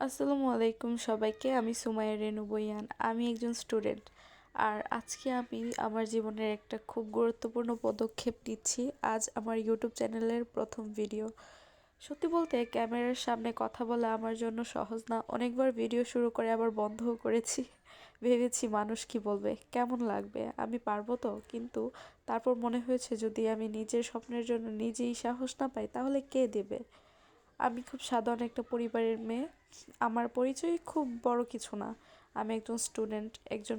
আসসালামু আলাইকুম সবাইকে। আমি সুমাইয়া রেনু বইয়ান। আমি একজন স্টুডেন্ট। আর আজকে আমি আমার জীবনের একটা খুব গুরুত্বপূর্ণ পদক্ষেপ নিচ্ছি। আজ আমার ইউটিউব চ্যানেলের প্রথম ভিডিও। সত্যি বলতে ক্যামেরার সামনে কথা বলা আমার জন্য সহজ না। অনেকবার ভিডিও শুরু করে আবার বন্ধও করেছি। ভেবেছি মানুষ কি বলবে, কেমন লাগবে, আমি পারবো তো। কিন্তু তারপর মনে হয়েছে যদি আমি নিজের স্বপ্নের জন্য নিজেই সাহস না পাই তাহলে কে দেবে। আমি খুব সাধারণ একটা পরিবারের মেয়ে। আমার পরিচয় খুব বড় কিছু না। আমি একজন স্টুডেন্ট, একজন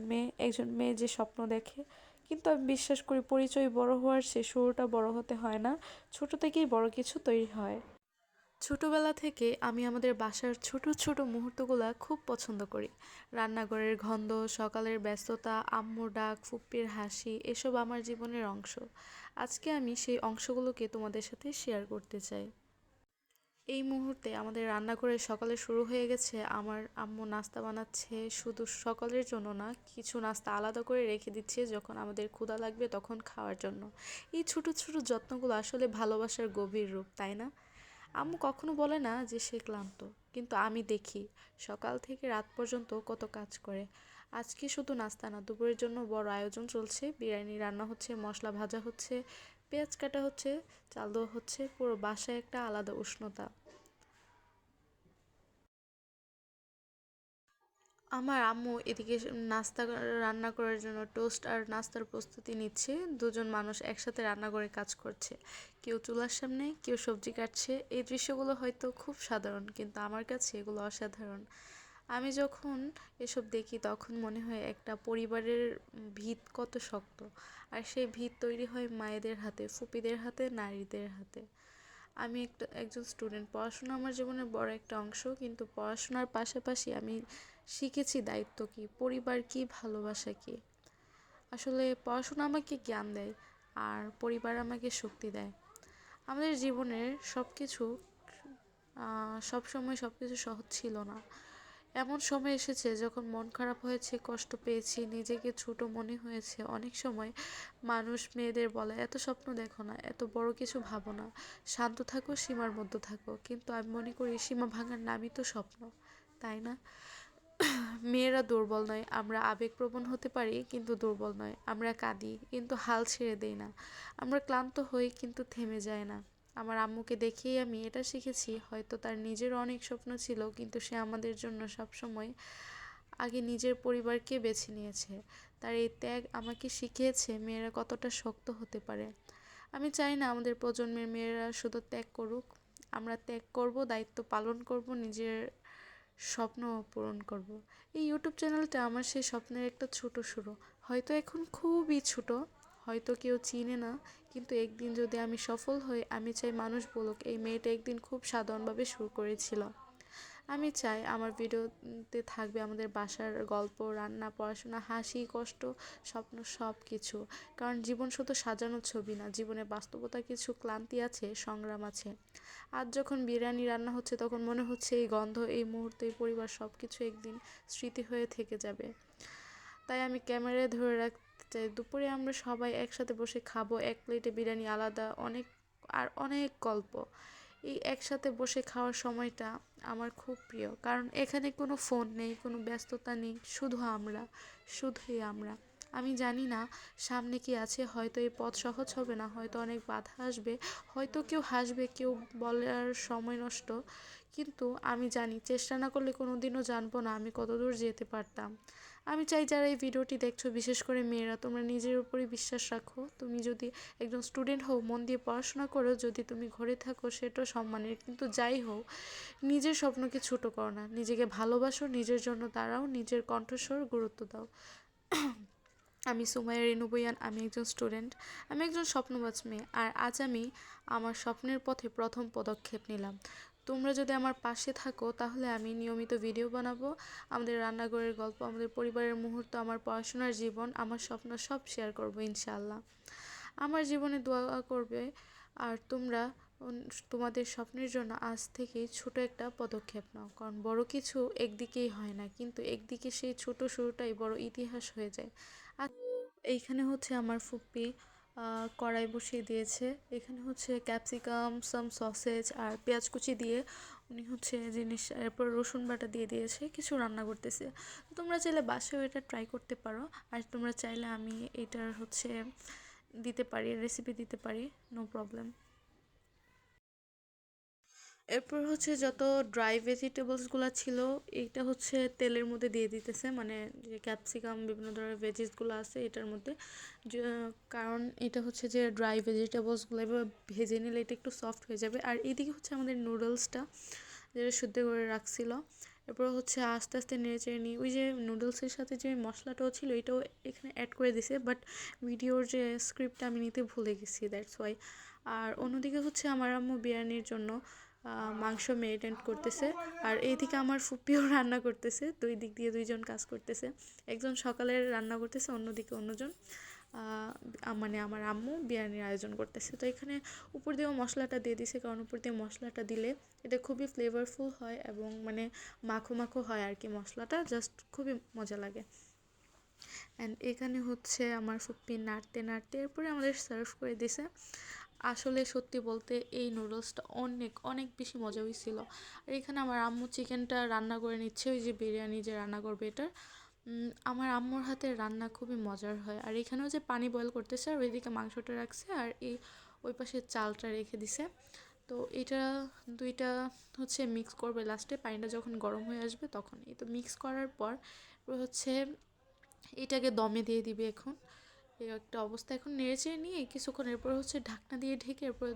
মেয়ে যে স্বপ্ন দেখে। কিন্তু আমি বিশ্বাস করি পরিচয় বড় হওয়ার সে শুরুটা বড় হতে হয় না, ছোট থেকেই বড় কিছু তৈরি হয়। ছোটবেলা থেকে আমি আমাদের বাসার ছোট ছোট মুহূর্তগুলা খুব পছন্দ করি। রান্নাঘরের গন্ধ, সকালের ব্যস্ততা, আম্মুর ডাক, ফুপ্পির হাসি, এসব আমার জীবনের অংশ। আজকে আমি সেই অংশগুলোকে তোমাদের সাথে শেয়ার করতে চাই। এই মুহূর্তে আমাদের রান্নাঘরে সকালে শুরু হয়ে গেছে। আমার আম্মু নাস্তা বানাচ্ছে, শুধু সকালের জন্য না, কিছু নাস্তা আলাদা করে রেখে দিচ্ছে যখন আমাদের ক্ষুধা লাগবে তখন খাওয়ার জন্য। এই ছোট ছোট যত্নগুলো আসলে ভালোবাসার গভীর রূপ, তাই না? আম্মু কখনো বলে না যে সে ক্লান্ত, কিন্তু আমি দেখি সকাল থেকে রাত পর্যন্ত কত কাজ করে। আজকে শুধু নাস্তা না, দুপুরের জন্য বড় আয়োজন চলছে। বিরিয়ানি রান্না হচ্ছে, মশলা ভাজা হচ্ছে, পেঁয়াজ কাটা হচ্ছে, চাল দেওয়া হচ্ছে, পুরো বাসায় একটা আলাদা উষ্ণতা। আমার আম্মু এদিকে নাস্তা রান্না করার জন্য টোস্ট আর নাস্তার প্রস্তুতি নিচ্ছে। দুজন মানুষ একসাথে রান্না করে কাজ করছে। কেউ চুলার সামনে, কেউ সবজি কাটছে। এই দৃশ্যগুলো হয়তো খুব সাধারণ, কিন্তু আমার কাছে এগুলো অসাধারণ। আমি যখন এসব দেখি তখন মনে হয় একটা পরিবারের ভিত কত শক্ত। আর সেই ভিত তৈরি হয় মায়েদের হাতে, ফুপিদের হাতে, নারীদের হাতে। আমি একজন স্টুডেন্ট। পড়াশোনা আমার জীবনের বড় একটা অংশ, কিন্তু পড়াশোনার পাশাপাশি আমি শিখেছি দায়িত্ব কী, পরিবার কী, ভালোবাসা কী। আসলে পড়াশোনা আমাকে জ্ঞান দেয়, আর পরিবার আমাকে শক্তি দেয়। আমাদের জীবনের সব কিছু সবসময় সব কিছু সহজ ছিল না। এমন সময় এসেছে যখন মন খারাপ হয়েছে, কষ্ট পেয়েছি, নিজেকে ছোট মনে হয়েছে। অনেক সময় মানুষ মেয়েদের বলে, এত স্বপ্ন দেখো না, এত বড় কিছু ভাবো না, শান্ত থাকো, সীমার মধ্যে থাকো। কিন্তু আমি মনে করি সীমা ভাঙার নামই তো স্বপ্ন, তাই না? মেয়েরা দুর্বল নয়, আমরা আবেগপ্রবণ হতে পারি কিন্তু দুর্বল নয়। আমরা কাঁদি কিন্তু হাল ছেড়ে দেই না। আমরা ক্লান্ত হই কিন্তু থেমে যায় না। আমার আম্মুকে দেখেই আমি এটা শিখেছি, হয়তো তার নিজের অনেক স্বপ্ন ছিল, কিন্তু সে আমাদের জন্য সবসময় আগে নিজের পরিবারকে বেছে নিয়েছে। তার এই ত্যাগ আমাকে শিখিয়েছে মেয়েরা কতটা শক্ত হতে পারে। আমি চাই না আমাদের প্রজন্মের মেয়েরা শুধু ত্যাগ করুক। আমরা ত্যাগ করব, দায়িত্ব পালন করব, নিজের স্বপ্ন পূরণ করব। এই ইউটিউব চ্যানেলটা আমার সেই স্বপ্নের একটা ছোট শুরু। হয়তো এখন খুবই ছোট, হয়তো কেউ চিনে না, কিন্তু একদিন যদি আমি সফল হই, আমি চাই মানুষ বলুক এই মেয়েটা একদিন খুব সাধারণভাবে শুরু করেছিল। আমি চাই আমার ভিডিওতে থাকবে আমাদের বাসার গল্প, রান্না, পড়াশোনা, হাসি, কষ্ট, স্বপ্ন, সব কিছু। কারণ জীবন শুধু সাজানো ছবি না, জীবনে বাস্তবতা, কিছু ক্লান্তি আছে, সংগ্রাম আছে। আজ যখন বিরিয়ানি রান্না হচ্ছে তখন মনে হচ্ছে এই গন্ধ, এই মুহূর্ত, এই পরিবার, সব কিছু একদিন স্মৃতি হয়ে থেকে যাবে। তাই আমি ক্যামেরায় ধরে রাখতে চাই দুপুরে আমরা সবাই একসাথে বসে খাবো, এক প্লেটে বিরিয়ানি, আলাদা অনেক আর অনেক গল্প। এই একসাথে বসে খাওয়ার সময়টা আমার খুব প্রিয়, কারণ এখানে কোনো ফোন নেই, কোনো ব্যস্ততা নেই, শুধুই আমরা। আমি জানি না সামনে কি আছে, হয়তো এই পথ সহজ হবে না, হয়তো অনেক বাধা আসবে, হয়তো কেউ হাসবে, কেউ বলার সময় নষ্ট। কিন্তু আমি জানি চেষ্টা না করলে কোনো দিনও জানবো না আমি কতদূর যেতে পারতাম। আমি চাই যারা এই ভিডিওটি দেখছো, বিশেষ করে মেয়েরা, তোমরা নিজের উপরে বিশ্বাস রাখো। তুমি যদি একজন স্টুডেন্ট হও, মন দিয়ে পড়াশোনা করো, যদি তুমি ঘরে থাকো সেটাও সম্মানের, কিন্তু যাই হোক, নিজের স্বপ্নকে ছোট করো না, নিজেকে ভালোবাসো, নিজের জন্য দাঁড়াও, নিজের কণ্ঠস্বর গুরুত্ব দাও। আমি সুমাইয়া রেনু বইয়ান, আমি একজন স্টুডেন্ট, আমি একজন স্বপ্নবাজ মেয়ে, আর আজ আমি আমার স্বপ্নের পথে প্রথম পদক্ষেপ নিলাম। তোমরা যদি আমার পাশে থাকো তাহলে আমি নিয়মিত ভিডিও বানাবো, আমাদের রান্নাঘরের গল্প, আমাদের পরিবারের মুহূর্ত, আমার পড়াশোনার জীবন, আমার স্বপ্ন সব শেয়ার করবো ইনশাআল্লাহ। আমার জীবনে দোয়া করবে। আর তোমরা তোমাদের স্বপ্নের জন্য আজ থেকেই ছোট একটা পদক্ষেপ নাও, কারণ বড় কিছু একদিকেই হয় না, কিন্তু একদিকে সেই ছোট শুরুটাই বড় ইতিহাস হয়ে যায়। আর এইখানে হচ্ছে আমার ফুপ্পি কড়াই বসিয়ে দিয়েছে। এখানে হচ্ছে ক্যাপসিকাম, সাম সসেজ আর পেঁয়াজ কুচি দিয়ে উনি হচ্ছে জিনিস এরপর রসুন বাটা দিয়ে দিয়েছে, কিছু রান্না করতেছে। তো তোমরা চাইলে বাসায়ও এটা ট্রাই করতে পারো, আর তোমরা চাইলে আমি এটার হচ্ছে দিতে পারি, রেসিপি দিতে পারি, নো প্রবলেম। এরপর হচ্ছে যত ড্রাই ভেজিটেবলসগুলো ছিল এইটা হচ্ছে তেলের মধ্যে দিয়ে দিতেছে, মানে যে ক্যাপসিকাম বিভিন্ন ধরনের ভেজিসগুলো আছে এটার মধ্যে, কারণ এটা হচ্ছে যে ড্রাই ভেজিটেবলসগুলো এবার ভেজে নিলে এটা একটু সফট হয়ে যাবে। আর এইদিকে হচ্ছে আমাদের নুডলসটা যেটা শুদ্ধ করে রাখছিল, এরপর হচ্ছে আস্তে আস্তে নেড়ে চেড়ে নিই। ওই যে নুডলসের সাথে যে মশলাটাও ছিল এটাও এখানে অ্যাড করে দিছে, বাট ভিডিওর যে স্ক্রিপ্টটা আমি নিতে ভুলে গেছি, দ্যাটস ওয়াই। আর অন্যদিকে হচ্ছে আমার আম্মু বিরিয়ানির জন্য মাংস মেরিনেট করতেছে, আর এইদিকে আমার ফুপিও রান্না করতেছে। দুই দিক দিয়ে দুইজন কাজ করতেছে, একজন সকালের রান্না করতেছে, অন্যদিকে অন্যজন মানে আমার আম্মু বিরিয়ানির আয়োজন করতেছে। তো এখানে উপর দিয়েও মশলাটা দিয়ে দিছে, কারণ উপর দিয়ে মশলাটা দিলে এটা খুবই ফ্লেভারফুল হয় এবং মানে মাখো মাখো হয় আর কি, মশলাটা জাস্ট খুবই মজা লাগে। অ্যান্ড এখানে হচ্ছে আমার ফুপ্পি নাড়তে নাড়তে এরপরে আমাদের সার্ভ করে দিছে। আসলে সত্যি বলতে এই নুডলসটা অনেক অনেক বেশি মজা হয়েছিল। আর এখানে আমার আম্মু চিকেনটা রান্না করে নিচ্ছে, ওই যে বিরিয়ানি যে রান্না করবে এটার। আমার আম্মুর হাতের রান্না খুবই মজার হয়। আর এখানেও যে পানি বয়েল করতেছে আর ওইদিকে মাংসটা রাখছে, আর ওই পাশে চালটা রেখে দিছে। তো এটা দুইটা হচ্ছে মিক্স করবে লাস্টে, পানিটা যখন গরম হয়ে আসবে তখন। এই তো মিক্স করার পর হচ্ছে এটাকে দমে দিয়ে দিবে এখন। এই একটা অবস্থা, এখন নেড়েচেড়ে নিয়ে কিছুক্ষণ এরপর হচ্ছে ঢাকনা দিয়ে ঢেকে এরপর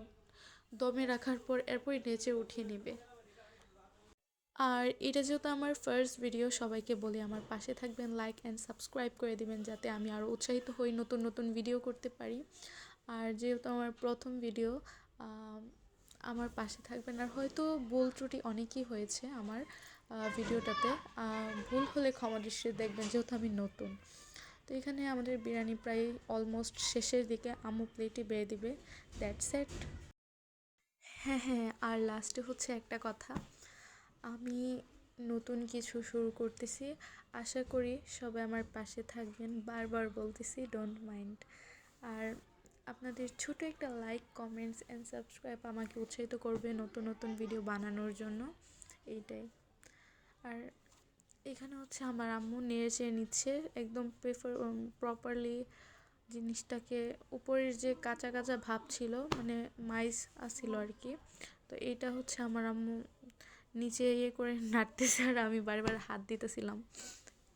দমে রাখার পর এরপরই নেচে উঠিয়ে নেবে। আর এটা যেহেতু আমার ফার্স্ট ভিডিও, সবাইকে বলি আমার পাশে থাকবেন, লাইক অ্যান্ড সাবস্ক্রাইব করে দিবেন যাতে আমি আরও উৎসাহিত হই, নতুন নতুন ভিডিও করতে পারি। আর যেহেতু আমার প্রথম ভিডিও, আমার পাশে থাকবেন। আর হয়তো ভুল ত্রুটি অনেকই হয়েছে আমার ভিডিওটাতে, ভুল হলে ক্ষমা দৃষ্টিতে দেখবেন যেহেতু আমি নতুন। তো এখানে আমাদের বিরিয়ানি প্রায় অলমোস্ট শেষের দিকে, আম্মু প্লেটে বেড়ে দিবে, দ্যাটস ইট। হ্যাঁ হ্যাঁ, আর লাস্টে হচ্ছে একটা কথা, আমি নতুন কিছু শুরু করতেছি, আশা করি সবাই আমার পাশে থাকবেন, বারবার বলতেছি, ডোন্ট মাইন্ড। আর আপনাদের ছোট একটা লাইক, কমেন্টস অ্যান্ড সাবস্ক্রাইব আমাকে উৎসাহিত করবে নতুন নতুন ভিডিও বানানোর জন্য, এইটাই। আর এখানে হচ্ছে আমার আম্মু নেড়ে নিচ্ছে একদম প্রপারলি জিনিসটাকে। উপরের যে কাঁচা কাঁচা ভাব ছিল, মানে মাইস আসছিল আর কি, তো এইটা হচ্ছে আমার আম্মু নিচে করে নাড়তেছে আর আমি বারবার হাত দিতেছিলাম,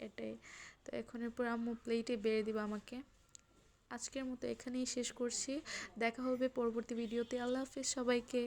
এটাই। তো এখন এরপর আম্মু প্লেটে বেড়ে দিবা আমাকে। আজকের মতো এখানেই শেষ করছি, দেখা হবে পরবর্তী ভিডিওতে। আল্লাহ হাফিজ সবাইকে।